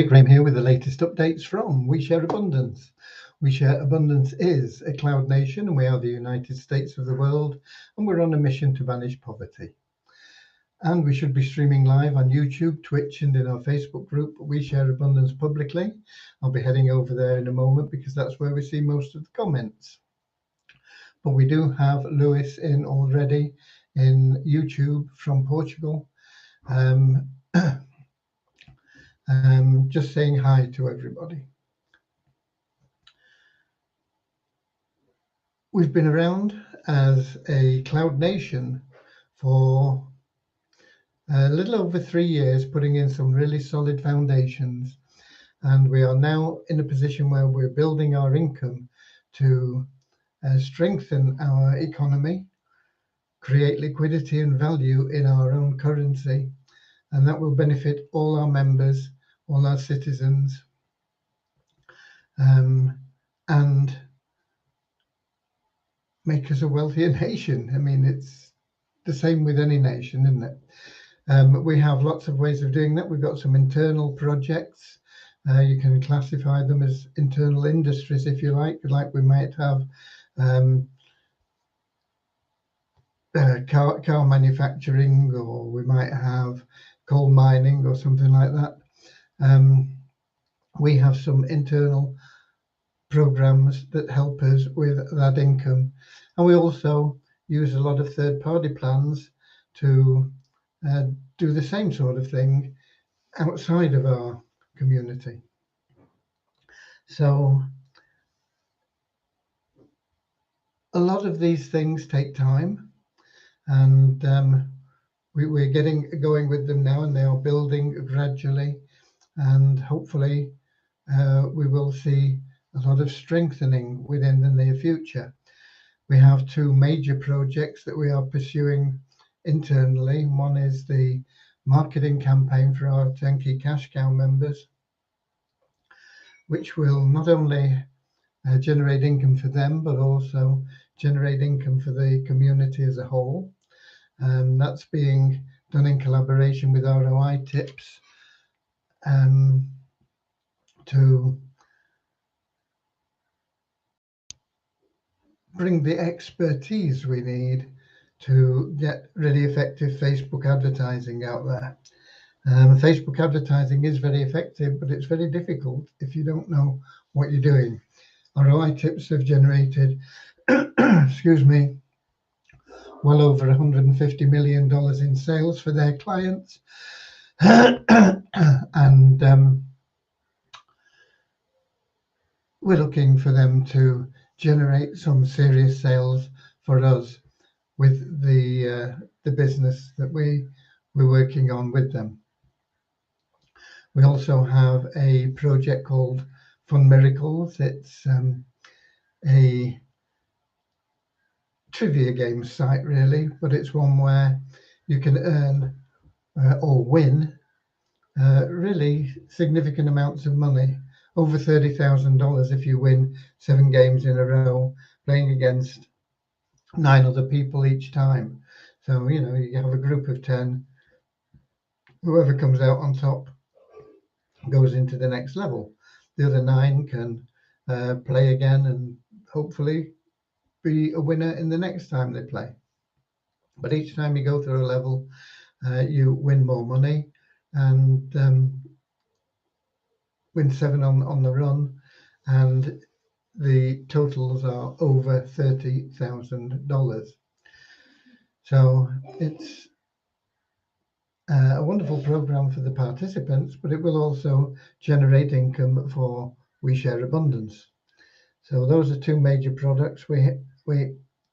Graham here with the latest updates from We Share Abundance. We Share Abundance is a cloud nation, and we are the United States of the world, and we're on a mission to banish poverty. And we should be streaming live on YouTube, Twitch, and in our Facebook group, We Share Abundance publicly. I'll be heading over there in a moment because that's where we see most of the comments. But we do have Lewis in already in YouTube from Portugal. Just saying hi to everybody. We've been around as a cloud nation for a little over 3 years, putting in some really solid foundations. And we are now in a position where we're building our income to strengthen our economy, create liquidity and value in our own currency. And that will benefit all our members, all our citizens, and make us a wealthier nation. I mean, it's the same with any nation, isn't it? We have lots of ways of doing that. We've got some internal projects. You can classify them as internal industries, if you like we might have car manufacturing, or we might have coal mining or something like that. We have some internal programs that help us with that income, and we also use a lot of third-party plans to do the same sort of thing outside of our community. So a lot of these things take time, and we're getting going with them now, and they are building gradually, and hopefully we will see a lot of strengthening within the near future. We have two major projects that we are pursuing internally. One is the marketing campaign for our Turnkey Cash Cow members, which will not only generate income for them, but also generate income for the community as a whole. That's being done in collaboration with ROI Tips to bring the expertise we need to get really effective Facebook advertising out there. Facebook advertising is very effective, but it's very difficult if you don't know what you're doing. ROI Tips have generated, excuse me, well over $150 million in sales for their clients. And we're looking for them to generate some serious sales for us with the business that we're working on with them. We also have a project called Fun Miracles. It's a trivia game site, really, but it's one where you can earn or win really significant amounts of money, over $30,000 if you win 7 games in a row, playing against 9 other people each time. So, you know, you have a group of 10. Whoever comes out on top goes into the next level. The other 9 can play again and hopefully be a winner in the next time they play. But each time you go through a level, you win more money, and win 7 on the run, and the totals are over $30,000. So it's a wonderful program for the participants, but it will also generate income for We Share Abundance. So those are 2 major products. We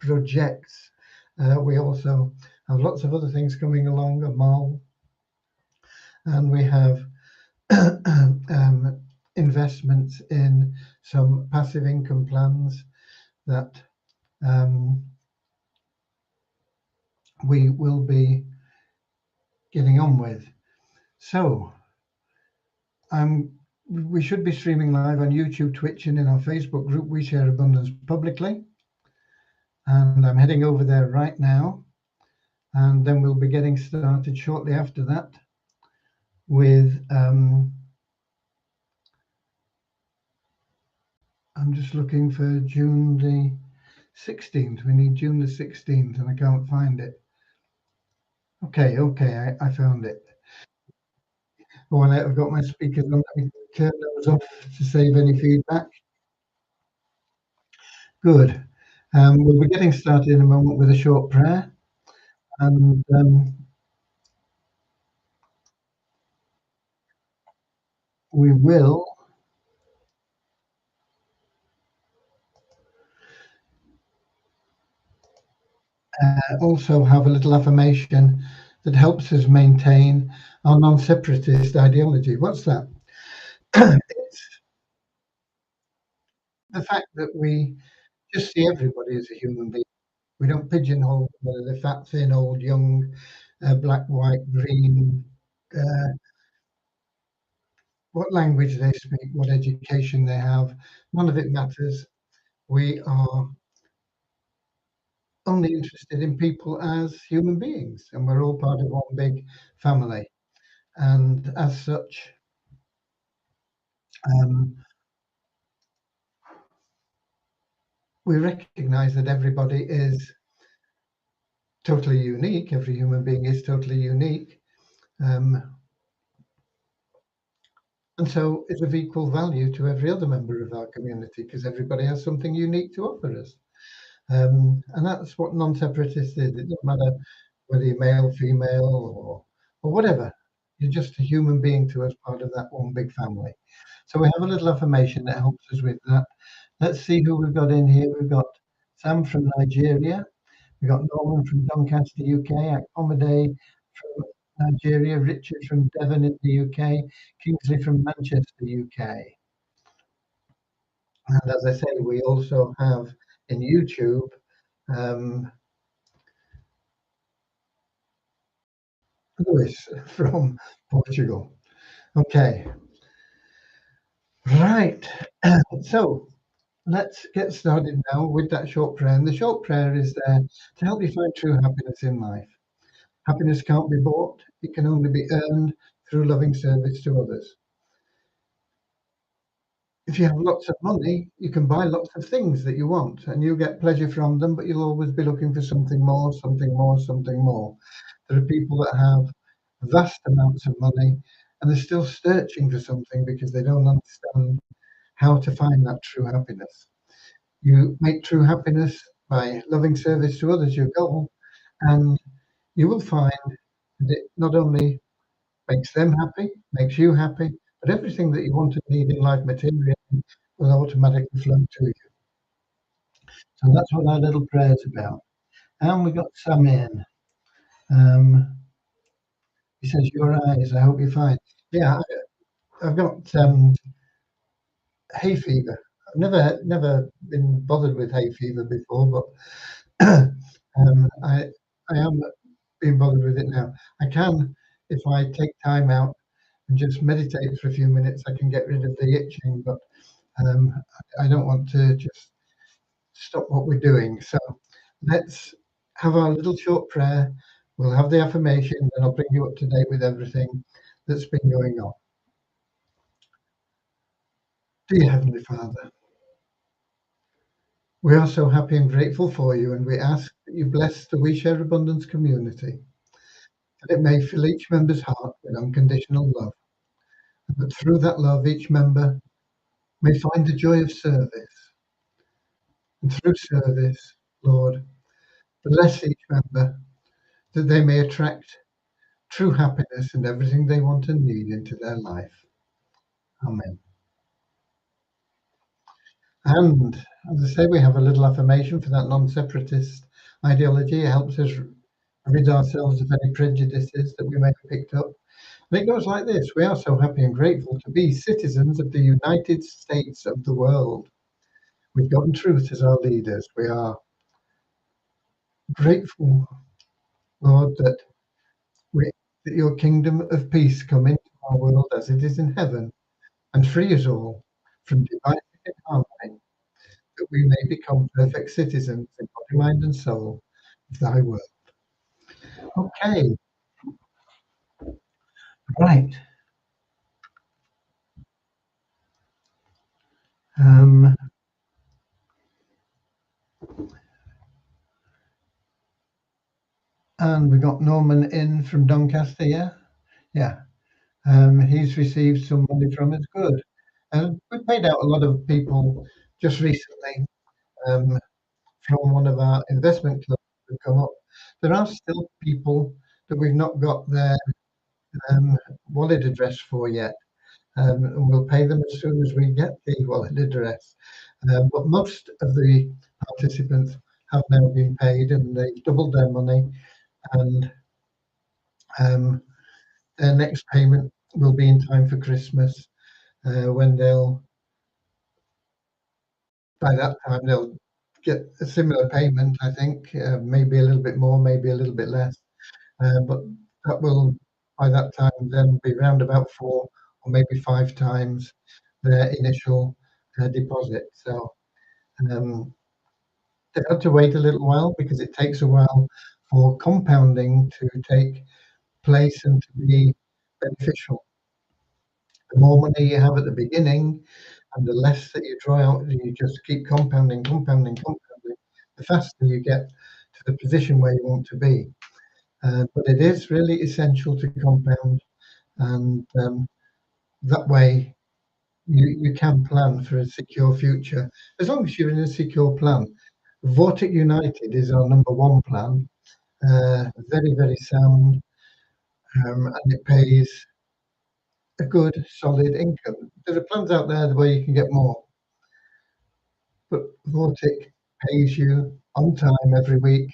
projects. We also have lots of other things coming along, a mall, and we have investments in some passive income plans that we will be getting on with. So we should be streaming live on YouTube, Twitch, and in our Facebook group, We Share Abundance publicly. And I'm heading over there right now. And then we'll be getting started shortly after that with I'm just looking for June the 16th. We need June the 16th and I can't find it. Okay, I found it. Oh, and I've got my speakers on. Let me turn those off to save any feedback. Good. We'll be getting started in a moment with a short prayer, and we will also have a little affirmation that helps us maintain our non-separatist ideology. What's that? It's the fact that we just see everybody as a human being. We don't pigeonhole whether they're fat, thin, old, young, black, white, green, what language they speak, what education they have. None of it matters. We are only interested in people as human beings, and we're all part of one big family. And as such, we recognize that everybody is totally unique. Every human being is totally unique. And so it's of equal value to every other member of our community because everybody has something unique to offer us. And that's what non-separatist is. It doesn't matter whether you're male, female, or whatever. You're just a human being to us, part of that one big family. So we have a little affirmation that helps us with that. Let's see who we've got in here. We've got Sam from Nigeria. We've got Norman from Doncaster, UK. Akpomade from Nigeria. Richard from Devon in the UK. Kingsley from Manchester, UK. And as I say, we also have in YouTube Luis from Portugal. Okay. Right. So let's get started now with that short prayer. And the short prayer is there to help you find true happiness in life. Happiness can't be bought. It can only be earned through loving service to others. If you have lots of money, you can buy lots of things that you want and you'll get pleasure from them, but you'll always be looking for something more, something more, something more. There are people that have vast amounts of money and they're still searching for something because they don't understand how to find that true happiness. You make true happiness by loving service to others, your goal, and you will find that it not only makes them happy, makes you happy, but everything that you want and need in life materially will automatically flow to you. So that's what our little prayer is about. And we got Sam in. He says, "Your eyes, I hope you're fine." Yeah, I've got hay fever. I've never been bothered with hay fever before, but I am being bothered with it now. I can, if I take time out and just meditate for a few minutes, I can get rid of the itching, but I don't want to just stop what we're doing. So let's have our little short prayer. We'll have the affirmation, and I'll bring you up to date with everything that's been going on. Dear Heavenly Father, we are so happy and grateful for you, and we ask that you bless the We Share Abundance community, that it may fill each member's heart with unconditional love, and that through that love each member may find the joy of service. And through service, Lord, bless each member that they may attract true happiness and everything they want and need into their life. Amen. And as I say, we have a little affirmation for that non-separatist ideology. It helps us rid ourselves of any prejudices that we may have picked up. And it goes like this: we are so happy and grateful to be citizens of the United States of the world, with God and truth as our leaders. We are grateful, Lord, that your kingdom of peace come into our world as it is in heaven, and free us all from dividing and harmony, that we may become perfect citizens in body, mind, and soul of thy world. Okay, right. we've got Norman in from Doncaster, yeah? Yeah. He's received some money from us. Good. And we paid out a lot of people just recently um, from one of our investment clubs that come up. There are still people that we've not got their wallet address for yet. And we'll pay them as soon as we get the wallet address. But most of the participants have now been paid and they've doubled their money, and um, their next payment will be in time for Christmas, when by that time they'll get a similar payment, I think, maybe a little bit more, maybe a little bit less. But that will, by that time, then be round about 4 or maybe 5 times their initial deposit. So they had to wait a little while because it takes a while for compounding to take place and to be beneficial. The more money you have at the beginning and the less that you draw out, you just keep compounding, compounding, compounding, the faster you get to the position where you want to be. But it is really essential to compound, and that way you can plan for a secure future. As long as you're in a secure plan. Vortic United is our number one plan. Very, very sound, and it pays a good, solid income. There are plans out there where you can get more, but Vortic pays you on time every week.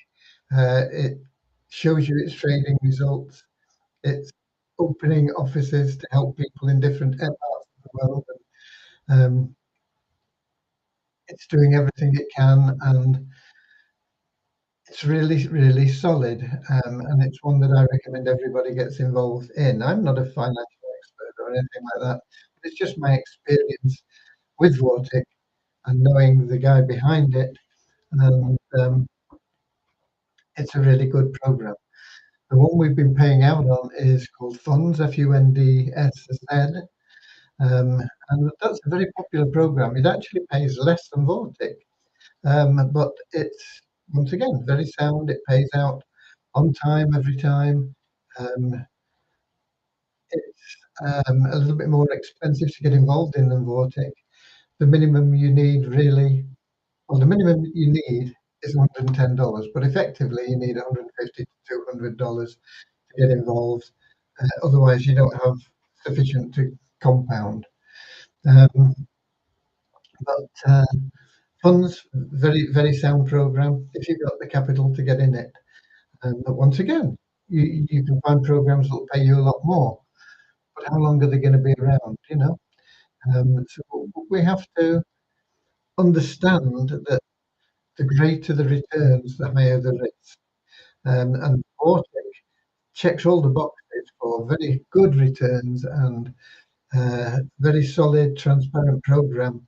It shows you its trading results. It's opening offices to help people in different parts of the world. Um, it's doing everything it can, and it's really, really solid. And it's one that I recommend everybody gets involved in. I'm not a financial expert or anything like that, but it's just my experience with Vortic and knowing the guy behind it. And it's a really good program. The one we've been paying out on is called Funds, FUNDSZ. And that's a very popular program. It actually pays less than Vortic, but it's, once again, very sound. It pays out on time every time. It's a little bit more expensive to get involved in than Vortic. The minimum you need really, well, the minimum you need is $110, but effectively you need $150 to $200 to get involved. Otherwise, you don't have sufficient to compound. Um, but Funds, very, very sound program if you've got the capital to get in it. But once again, you can find programs that will pay you a lot more. But how long are they going to be around? So we have to understand that the greater the returns, the higher the risk. And Vortic checks all the boxes for very good returns and very solid, transparent program.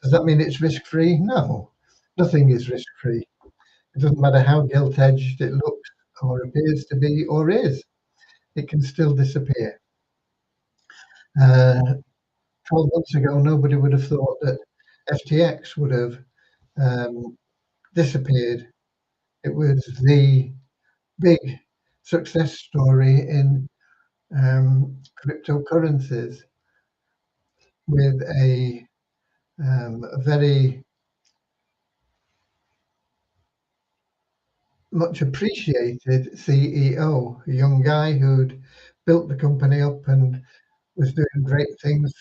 Does that mean it's risk-free? No, nothing is risk-free. It doesn't matter how gilt-edged it looks or appears to be or is, it can still disappear. 12 months ago, nobody would have thought that FTX would have disappeared. It was the big success story in cryptocurrencies, with a very much appreciated CEO, a young guy who'd built the company up and was doing great things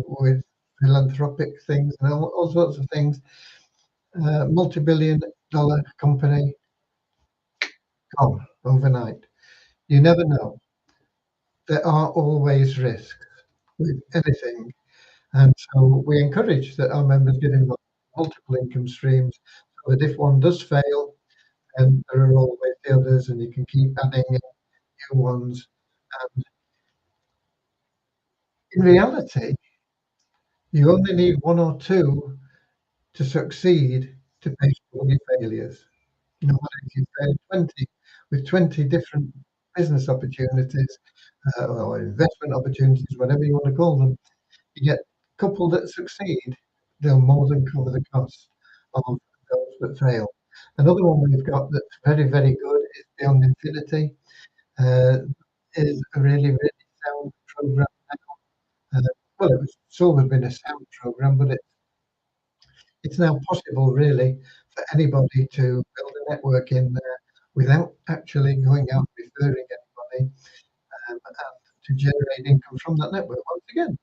with philanthropic things and all sorts of things. Multi-billion-dollar company gone overnight. You never know. There are always risks with anything, and so we encourage that our members get involved in multiple income streams, so that if one does fail, and there are always the others, and you can keep adding in new ones. And in reality, you only need one or two to succeed to pay for all your failures. No matter if you fail 20 with 20 different business opportunities or investment opportunities, whatever you want to call them, you get a couple that succeed, they'll more than cover the cost of those that fail. Another one we've got that's very, very good is Beyond Infinity is a really, really sound program now. Well, it's always been a sound program, but it's now possible really for anybody to build a network in there without actually going out and referring anybody, and to generate income from that network. Once again,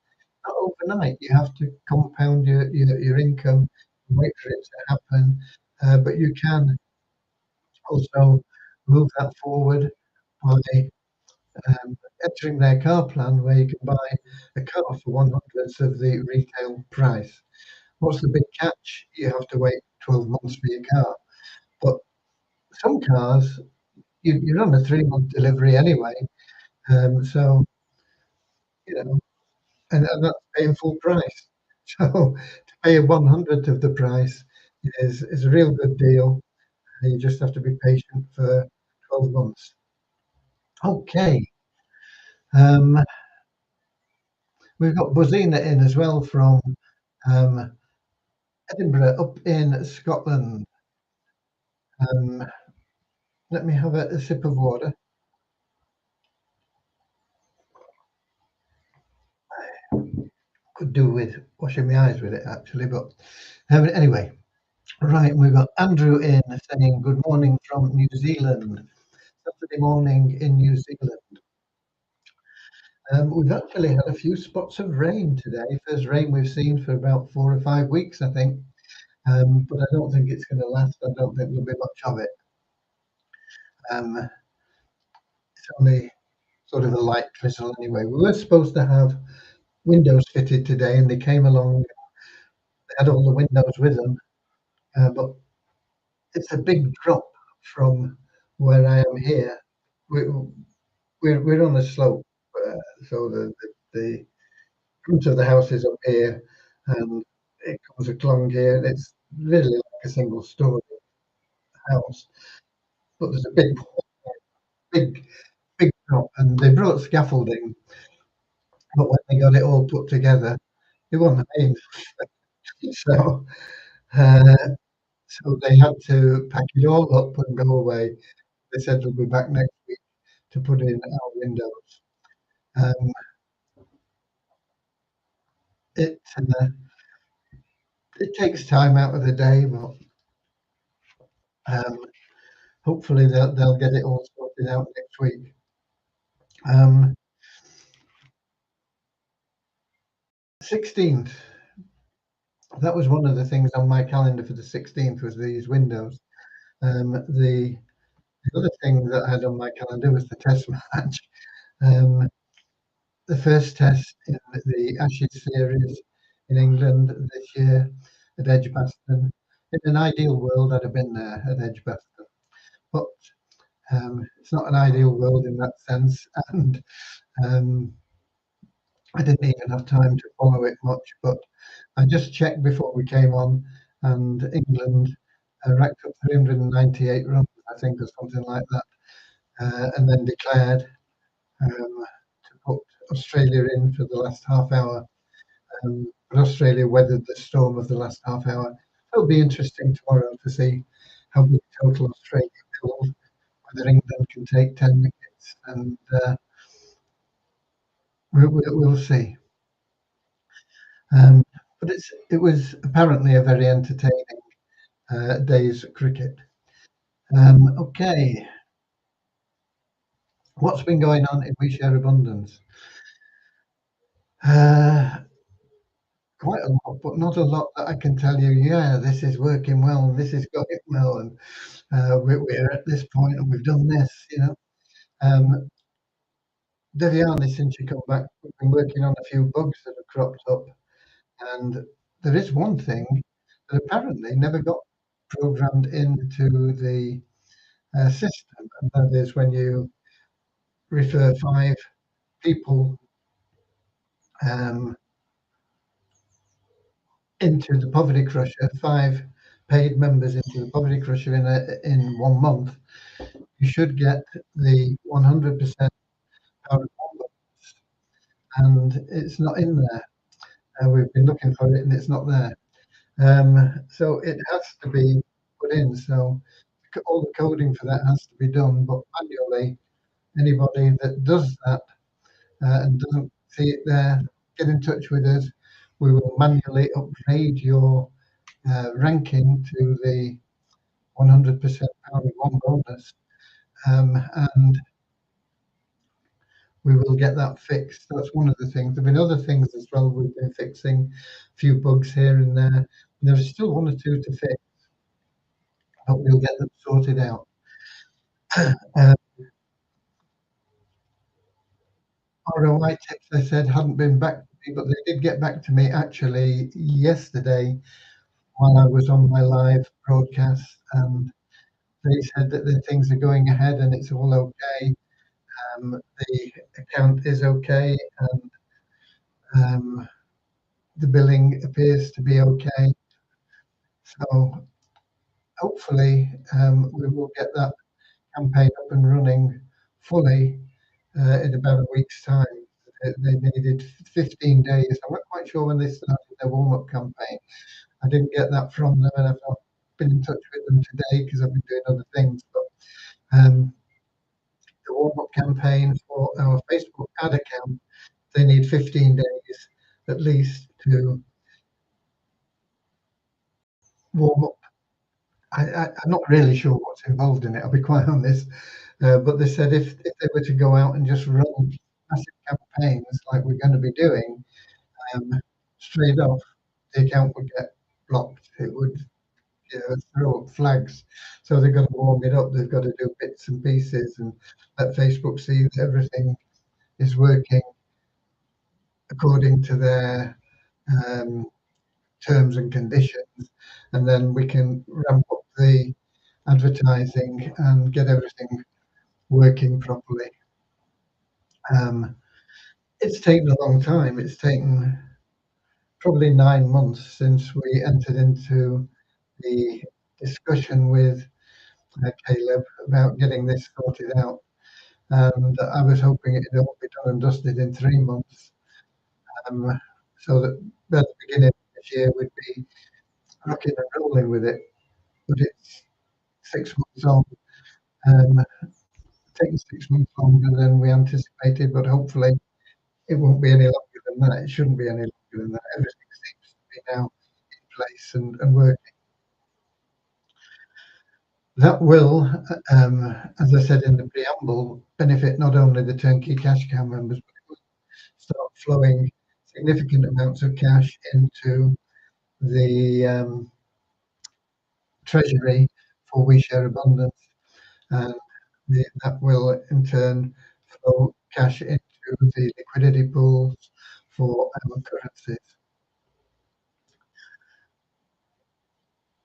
not overnight. You have to compound your income, wait for it to happen, but you can also move that forward by entering their car plan, where you can buy a car for 1/100th of the retail price. What's the big catch? You have to wait 12 months for your car. But some cars, you're on a 3-month delivery anyway. So, you know, and that's paying full price. So to pay a 1/100th of the price is a real good deal. You just have to be patient for 12 months. Okay. We've got Buzina in as well from Edinburgh up in Scotland. Let me have a sip of water. Could do with washing my eyes with it actually, but anyway. Right, we've got Andrew in saying good morning from New Zealand. Saturday morning in New Zealand. We've actually had a few spots of rain today. First rain we've seen for about 4 or 5 weeks, I think. But I don't think it's going to last. I don't think there'll be much of it. It's only sort of a light drizzle anyway. We were supposed to have windows fitted today, and they came along. They had all the windows with them, but it's a big drop from where I am here. We're on a slope, so the front of the house is up here, and it comes along here. It's really like a single story house, but there's a big, big drop, and they brought scaffolding, but when they got it all put together, it wasn't made. So, uh, so they had to pack it all up and go away. They said they'll be back next week to put in our windows. Um, it it takes time out of the day, but um, hopefully they'll get it all sorted out next week. 16th. That was one of the things on my calendar for the 16th was these windows. The other thing that I had on my calendar was the test match. The first test in the Ashes series in England this year at Edgbaston. In an ideal world, I'd have been there at Edgbaston, but it's not an ideal world in that sense, and I didn't even have time to follow it much. But I just checked before we came on, and England racked up 398 runs, I think, or something like that, and then declared to put Australia in for the last half hour. But Australia weathered the storm of the last half hour. It'll be interesting tomorrow to see how big total Australia build, whether England can take 10 wickets, and we'll see. But it was apparently a very entertaining day's cricket. Okay, what's been going on in We Share Abundance? Quite a lot, but not a lot that I can tell you. Yeah, this is working well, and this is going well, and we're at this point, and we've done this. Devyani, since you come back, we've been working on a few bugs that have cropped up, and there is one thing that apparently never got programmed into the system, and that is when you refer 5 people into the Poverty Crusher, 5 paid members into the Poverty Crusher in 1 month, you should get the 100% power of bonus, and it's not in there. We've been looking for it, and it's not there. So it has to be put in. So all the coding for that has to be done, but manually, anybody that does that and doesn't see it there, get in touch with us. We will manually upgrade your ranking to the 100% Power of One bonus, and we will get that fixed. That's one of the things. There have been other things as well we've been fixing, a few bugs here and there. There's still one or two to fix, but we'll get them sorted out. Uh, ROI tips, I said, hadn't been back to me, but they did get back to me actually yesterday while I was on my live broadcast, and they said that the things are going ahead and it's all okay. The account is okay, and the billing appears to be okay. So hopefully we will get that campaign up and running fully in about a week's time. They needed 15 days. I'm not quite sure when they started their warm-up campaign. I didn't get that from them, and I've not been in touch with them today because I've been doing other things. But the warm-up campaign for our Facebook ad account, they need 15 days at least to warm up. I'm not really sure what's involved in it, I'll be quite honest. But they said if they were to go out and just run massive campaigns like we're going to be doing, straight off, the account would get blocked. It would throw up flags. So they've got to warm it up. They've got to do bits and pieces and let Facebook see that everything is working according to their terms and conditions, and then we can ramp up the advertising and get everything working properly. It's taken a long time. It's taken probably 9 months since we entered into the discussion with Caleb about getting this sorted out. And I was hoping it'd all be done and dusted in 3 months, so that at the beginning of this year we'd be rocking and rolling with it. But it's 6 months on, um, taking 6 months longer than we anticipated, but hopefully it won't be any longer than that. It shouldn't be any longer than that. Everything seems to be now in place and working. That will, as I said in the preamble, benefit not only the Turnkey Cash Cow members, but it will start flowing significant amounts of cash into the treasury for We Share Abundance, and that will in turn flow cash into the liquidity pools for our currencies.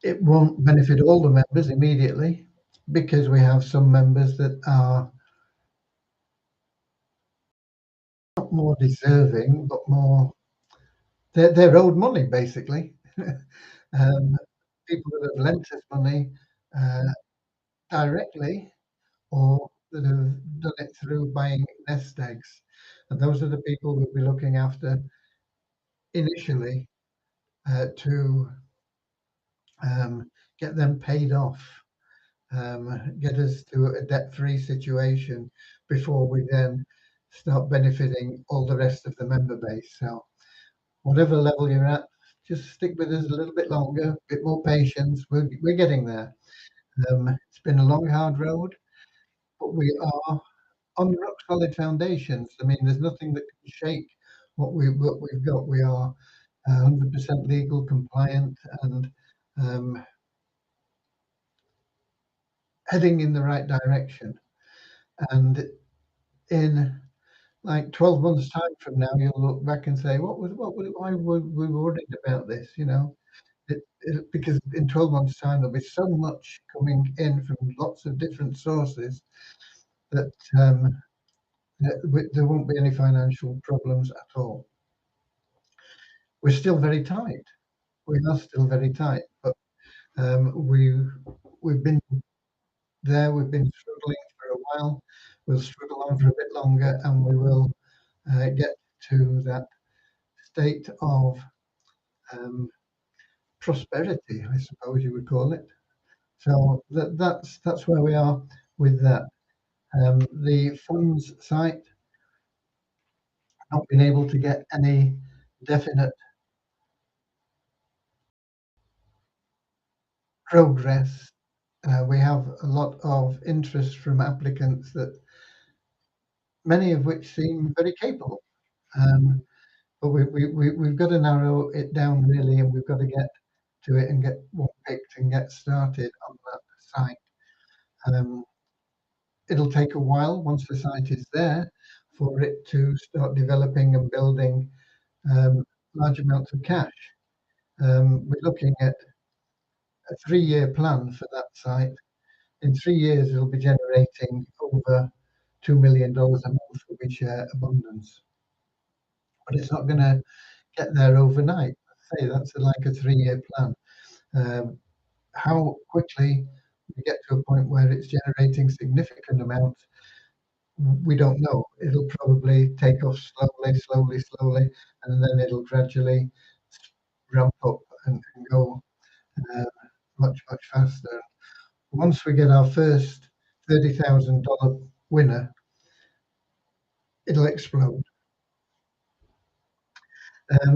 It won't benefit all the members immediately because we have some members that are not more deserving, but more they're owed money basically. People that have lent us money directly, or that have done it through buying nest eggs, and those are the people we'll be looking after initially to get them paid off, get us to a debt-free situation before we then start benefiting all the rest of the member base. So whatever level you're at, just stick with us a little bit longer, a bit more patience. We're getting there. It's been a long, hard road, but we are on rock solid foundations. I mean, there's nothing that can shake what we've got. We are 100% legal compliant and heading in the right direction. And in like 12 months' time from now, you'll look back and say, why were we worried about this? You know, because in 12 months' time, there'll be so much coming in from lots of different sources that there won't be any financial problems at all. We're still very tight. We are still very tight, but we've been there. We've been struggling for a while. We'll struggle on for a bit longer, and we will get to that state of prosperity, I suppose you would call it. So that's where we are with that. The funds site, not been able to get any definite progress. We have a lot of interest from applicants that many of which seem very capable. Um, but we've got to narrow it down really, and we've got to get to it and get one picked and get started on that site. Um, it'll take a while once the site is there for it to start developing and building large amounts of cash. We're looking at a 3-year plan for that site. In 3 years, it'll be generating over $2 million a month for We Share Abundance. But it's not going to get there overnight. Say that's like a 3-year plan. Um, how quickly we get to a point where it's generating significant amounts, we don't know. It'll probably take off slowly, and then it'll gradually ramp up and go uh, much faster. Once we get our first $30,000 winner, it'll explode.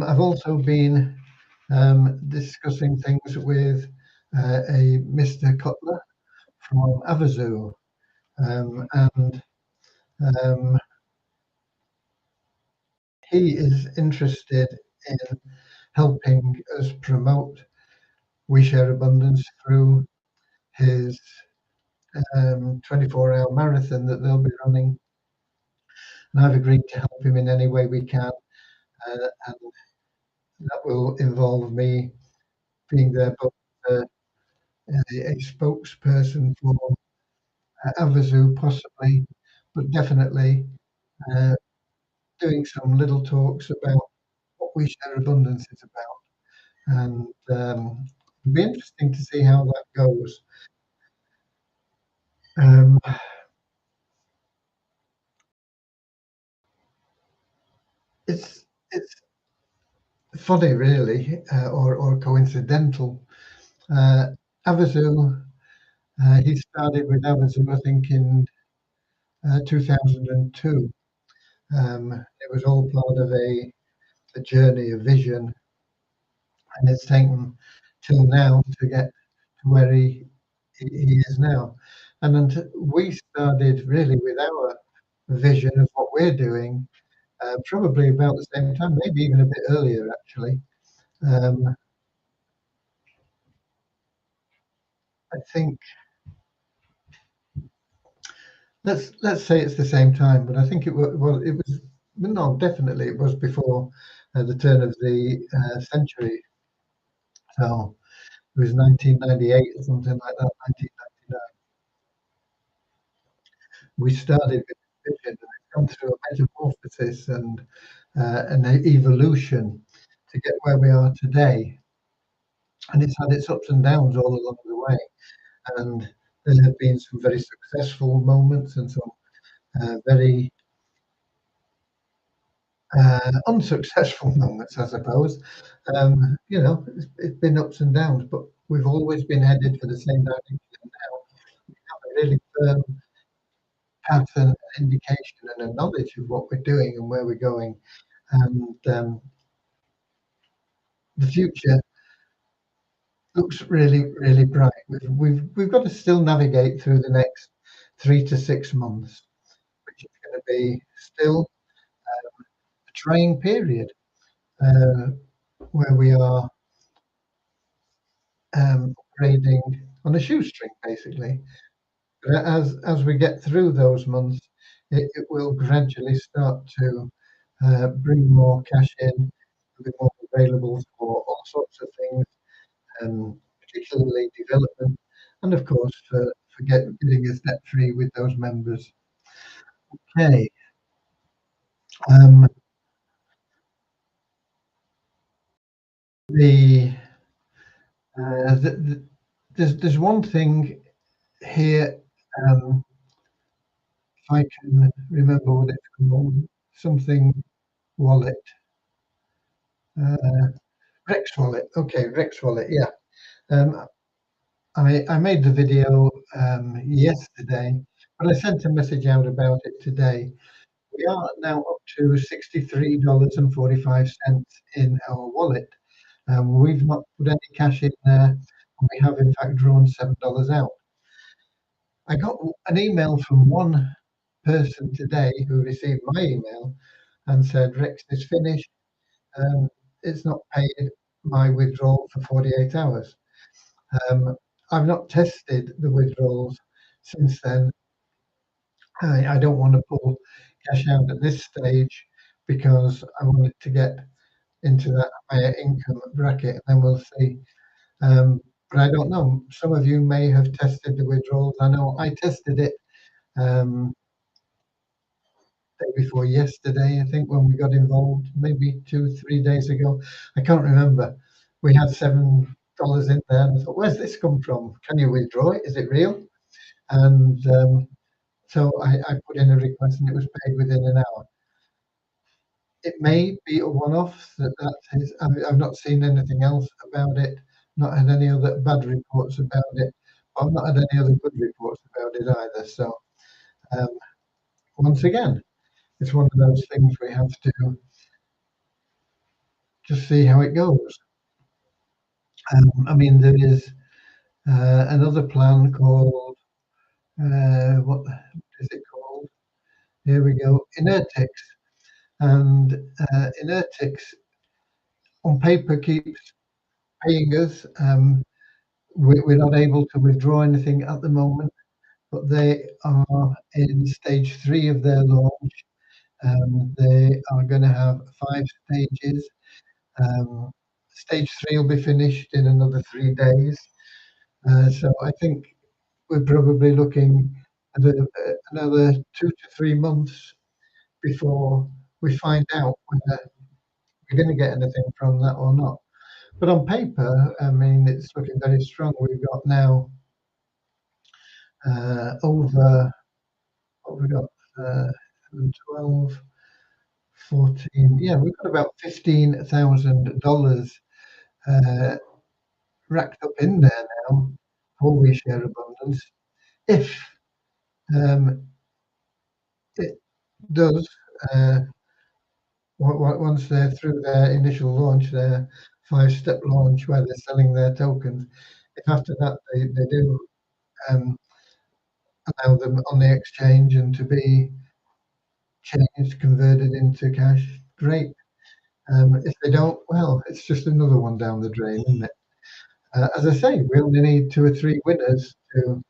I've also been discussing things with a Mr. Cutler from Avazoo, and um, he is interested in helping us promote We Share Abundance through his 24-hour marathon that they'll be running. And I've agreed to help him in any way we can, and that will involve me being there, both a spokesperson for Avazoo, possibly, but definitely uh, doing some little talks about what We Share Abundance is about. And it'll be interesting to see how that goes. Um, it's funny, really, or coincidental. Uh, Avazoo, he started with Avazoo, I think, in 2002. It was all part of a journey, a vision, and it's taken till now to get to where he is now. And we started really with our vision of what we're doing, probably about the same time, maybe even a bit earlier, actually. Um, I think let's say it's the same time, but I think it was no, definitely it was before the turn of the century. So it was 1998 or something like that, 1999. We started with vision, and it's gone through a metamorphosis and an evolution to get where we are today. And it's had its ups and downs all along the way. And there have been some very successful moments and some very unsuccessful moments, I suppose. It's been ups and downs, but we've always been headed for the same direction. And now we have a really firm pattern, indication, and a knowledge of what we're doing and where we're going. And the future looks really bright. We've got to still navigate through the next 3 to 6 months, which is going to be still a trying period uh, where we are operating on a shoestring, basically. But as we get through those months, it will gradually start to bring more cash in, be more available for all sorts of things, particularly development, and of course for getting us debt free with those members. Okay. Um, the, there's one thing here. If I can remember what it's called, something wallet, uh, Rex wallet. Okay, Rex wallet. Yeah. Um, I made the video yesterday, but I sent a message out about it today. We are now up to $63.45 in our wallet. We've not put any cash in there, and we have in fact drawn $7 out. I got an email from one person today who received my email and said, Rex is finished. It's not paid my withdrawal for 48 hours. I've not tested the withdrawals since then. I don't want to pull cash out at this stage because I wanted to get into that higher income bracket, and then we'll see. But I don't know. Some of you may have tested the withdrawals. I know I tested it day before yesterday, I think, when we got involved, maybe 2, 3 days ago. I can't remember. We had $7 in there, and I thought, where's this come from? Can you withdraw it? Is it real? And so I put in a request, and it was paid within an hour. It may be a one-off. That is, I've not seen anything else about it. Not had any other bad reports about it. I've not had any other good reports about it either. So um, once again, it's one of those things we have to just see how it goes. I mean, there is another plan called what is it called? Here we go, Inertix, and Inertix on paper keeps paying us. We're not able to withdraw anything at the moment, but they are in stage 3 of their launch. They are going to have 5 stages. Stage 3 will be finished in another 3 days. So I think we're probably looking at another 2 to 3 months before we find out whether we're going to get anything from that or not. But on paper, I mean, it's looking very strong. We've got now over what we got, 12, 14. Yeah, we've got about $15,000 racked up in there now for We Share Abundance. If it does, once they're through their initial launch, their 5-step launch where they're selling their tokens, if after that they do allow them on the exchange and to be changed, converted into cash, great. If they don't, well, it's just another one down the drain, isn't it? As I say, we only need 2 or 3 winners to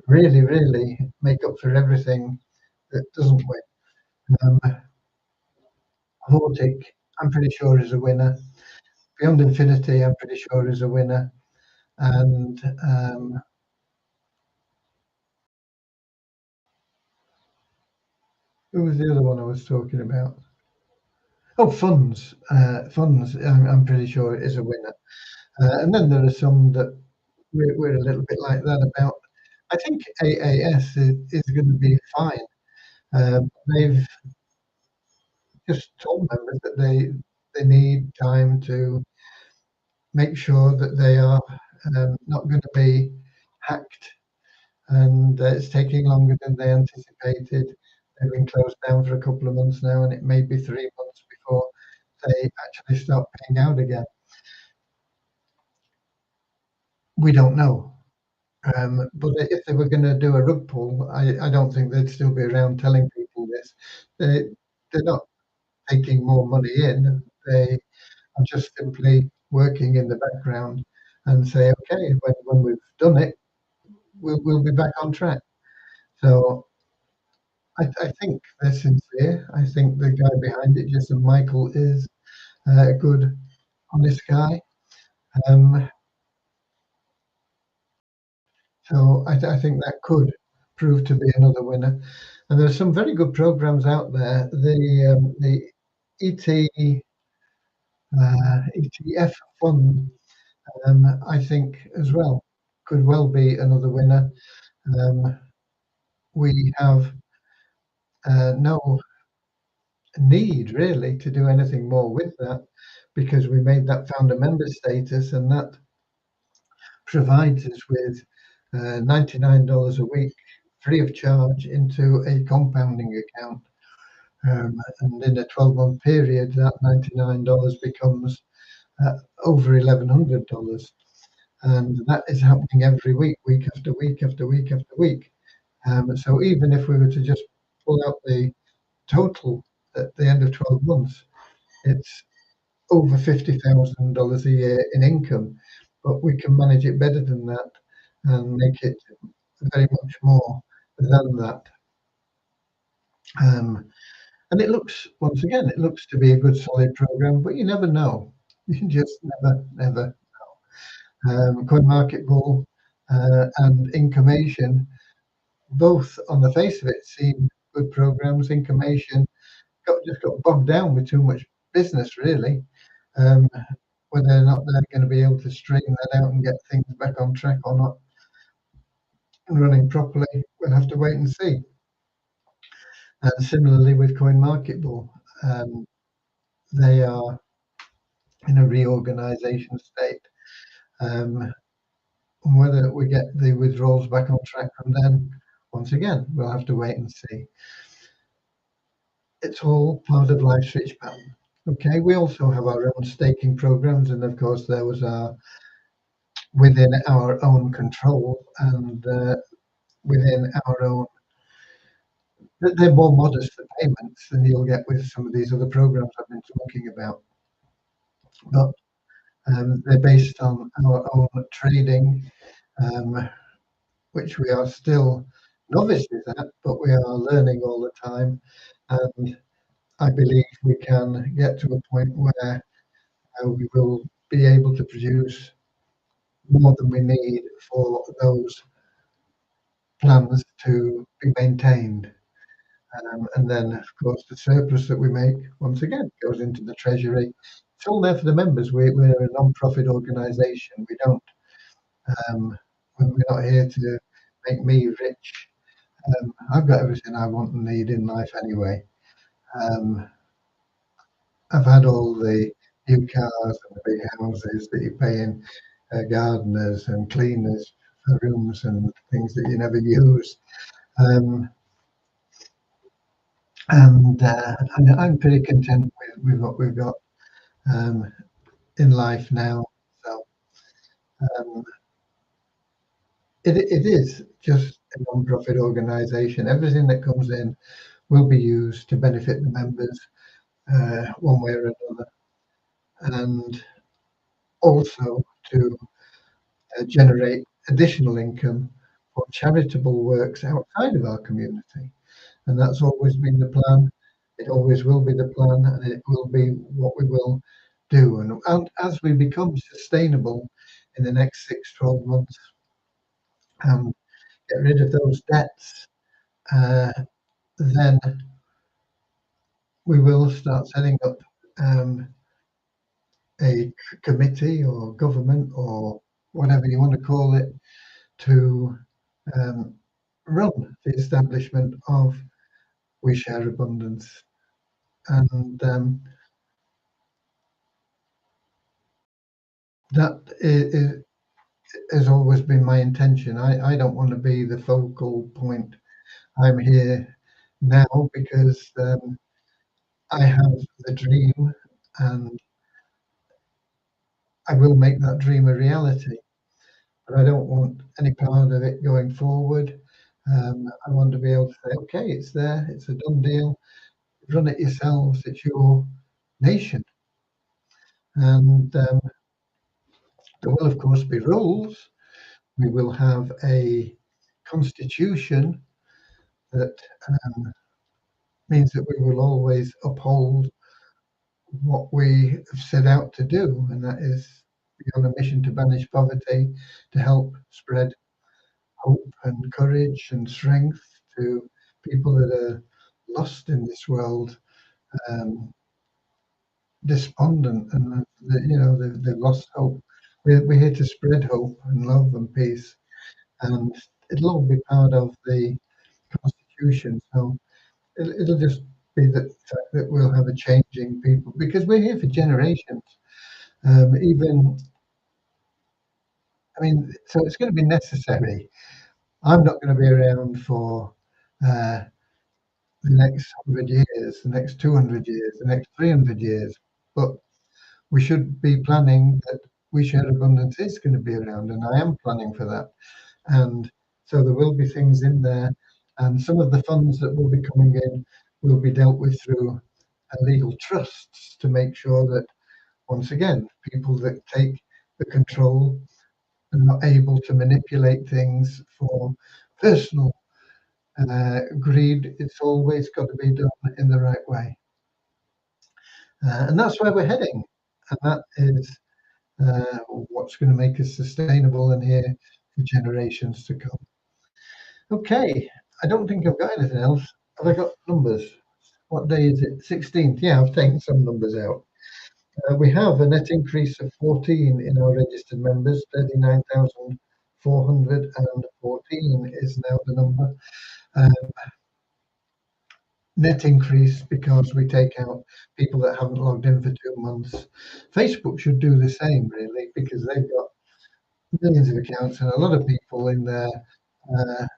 really, really make up for everything that doesn't win. Vortic, I'm pretty sure, is a winner. Beyond Infinity, I'm pretty sure, is a winner. And who was the other one I was talking about? Oh, Funds. Funds, I'm pretty sure, is a winner. And then there are some that we're a little bit like that about. I think AAS is going to be fine. They've just told members that they need time to make sure that they are not going to be hacked, and it's taking longer than they anticipated. They've been closed down for a couple of months now, and it may be 3 months before they actually start paying out again. We don't know. But if they were going to do a rug pull, I don't think they'd still be around telling people this. They're not taking more money in. They are just simply working in the background and say, okay, when we've done it, we'll be back on track. So I think they're sincere. I think the guy behind it, Jason Michael, is a good, honest guy. So I think that could prove to be another winner. And there's some very good programs out there. The ETF fund, I think, as well, could well be another winner. We have no need really to do anything more with that because we made that founder member status, and that provides us with $99 a week free of charge into a compounding account. And in a 12-month period, that $99 becomes over $1,100. And that is happening every week, week after week after week after week. So even if we were to just pull out the total at the end of 12 months, it's over $50,000 a year in income, but we can manage it better than that and make it very much more than that. And it looks, once again, it looks to be a good solid program, but you never know. You just never know. CoinMarketBull and Incomation, both on the face of it seem good programs. Incomation just got bogged down with too much business, really. Whether or not they're going to be able to straighten that out and get things back on track or not and running properly, we'll have to wait and see. And similarly with CoinMarketBull, they are in a reorganization state. Whether we get the withdrawals back on track from them, once again, we'll have to wait and see. It's all part of life's rich pattern. Okay, we also have our own staking programs, and of course, there was within our own control and within our own. They're more modest the payments than you'll get with some of these other programs I've been talking about, but they're based on our own trading, which we are still novices at, but we are learning all the time, and I believe we can get to a point where we will be able to produce more than we need for those plans to be maintained. And then, of course, the surplus that we make, once again, goes into the treasury. It's all there for the members. We're a non-profit organisation. We're not here to make me rich. I've got everything I want and need in life anyway. I've had all the new cars and the big houses that you pay in, gardeners and cleaners for rooms and things that you never use. And I'm pretty content with what we've got in life now. So it is just a non-profit organisation. Everything that comes in will be used to benefit the members one way or another, and also to generate additional income for charitable works outside of our community. And that's always been the plan. It always will be the plan, and it will be what we will do. And as we become sustainable in the next 6-12 months and get rid of those debts, then we will start setting up a committee or government or whatever you want to call it to run the establishment of We Share Abundance. And that has always been my intention. I don't want to be the focal point. I'm here now because I have the dream and I will make that dream a reality. But I don't want any part of it going forward. I want to be able to say, okay, it's there, it's a done deal. Run it yourselves. It's your nation, and there will, of course, be rules. We will have a constitution that means that we will always uphold what we have set out to do, and that is be on a mission to banish poverty, to help spread hope and courage and strength to people that are lost in this world, despondent, and they've lost hope. We're here to spread hope and love and peace, and it'll all be part of the constitution. So it'll just be the fact that we'll have a changing people because we're here for generations. Even I mean, so it's going to be necessary. I'm not going to be around for uh, the next 100 years, the next 200 years, the next 300 years, but we should be planning that We Share Abundance is going to be around, and I am planning for that. And so there will be things in there, and some of the funds that will be coming in will be dealt with through legal trusts to make sure that, once again, people that take the control are not able to manipulate things for personal greed. It's always got to be done in the right way. And that's where we're heading. And that is what's going to make us sustainable and here for generations to come. Okay, I don't think I've got anything else. Have I got numbers? What day is it? 16th. Yeah, I've taken some numbers out. We have a net increase of 14 in our registered members. 39,414 is now the number. Um, Net increase because we take out people that haven't logged in for 2 months. Facebook should do the same, really, because they've got millions of accounts and a lot of people in there have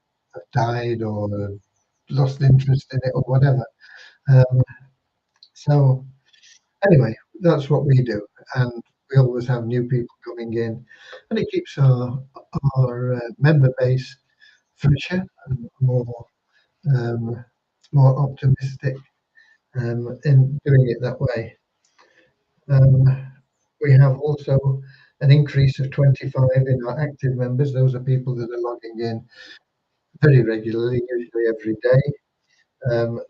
died or lost interest in it or whatever. Um, so anyway, that's what we do, and we always have new people coming in, and it keeps our member base fresher and um, more optimistic in doing it that way. Um, we have also an increase of 25 in our active members. Those are people that are logging in very regularly, usually every day.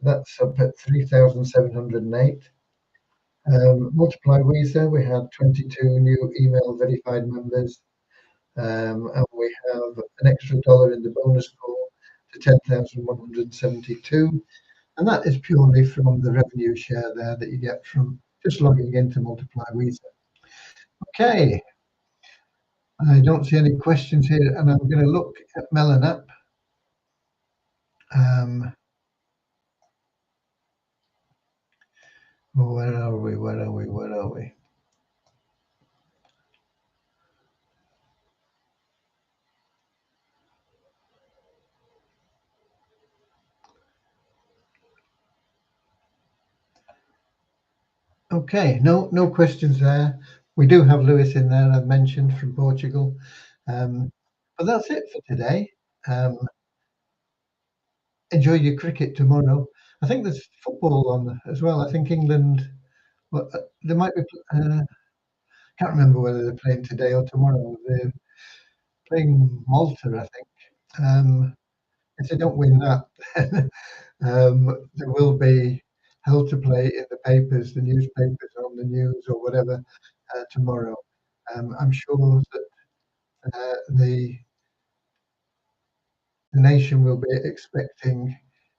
That's up at 3,708. Multiply Visa, we had 22 new email verified members, and we have an extra dollar in the bonus pool to 10,172. And that is purely from the revenue share there that you get from just logging into Multiply Visa. Okay, I don't see any questions here, and I'm going to look at Melon Um, where are we? Where are we? Where are we? Okay, no questions there. We do have Lewis in there, I've mentioned, from Portugal. Um, but that's it for today. Um, enjoy your cricket tomorrow. I think there's football on as well. I think England, well, they might be, can't remember whether they're playing today or tomorrow. They're playing Malta, I think. If they don't win that, there will be hell to play in the papers, the newspapers, on the news or whatever tomorrow. I'm sure that the nation will be expecting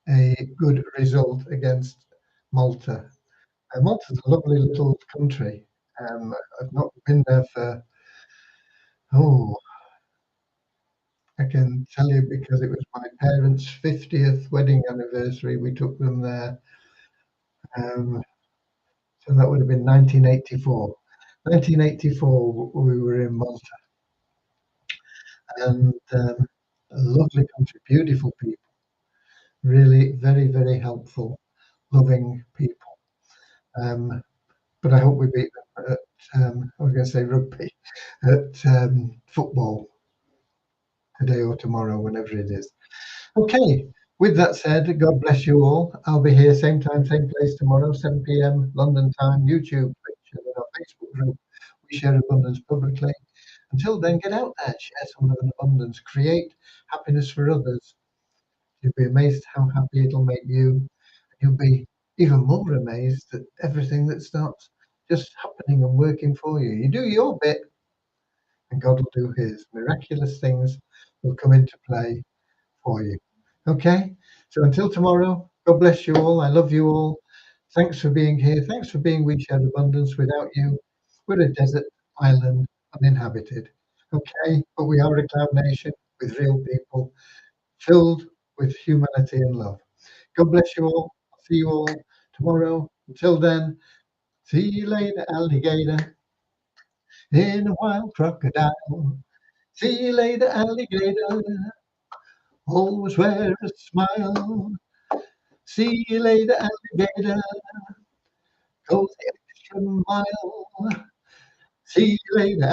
a good result against Malta. Malta's a lovely little country. I've not been there for, oh, I can tell you because it was my parents' 50th wedding anniversary. We took them there. Um, so that would have been 1984. 1984, we were in Malta, and a lovely country, beautiful people, really very, very helpful, loving people. Um, but I hope we beat them at, I was going to say rugby, at football today or tomorrow, whenever it is. Okay, with that said, God bless you all. I'll be here same time, same place tomorrow, 7 p.m. London time, YouTube, Twitch, and in our Facebook group. We share abundance publicly. Until then, get out there, share some love and abundance, create happiness for others. You'll be amazed how happy it'll make you. You'll be even more amazed at everything that starts just happening and working for you. You do your bit, and God will do his. Miraculous things will come into play for you. Okay? So until tomorrow, God bless you all. I love you all. Thanks for being here. Thanks for being We Share Abundance. Without you, we're a desert island uninhabited. Okay? But we are a cloud nation with real people filled with humanity and love. God bless you all. I'll see you all tomorrow. Until then, see you later, alligator, in a wild crocodile. See you later, alligator. Always wear a smile. See you later, alligator. Go the extra mile. See you later,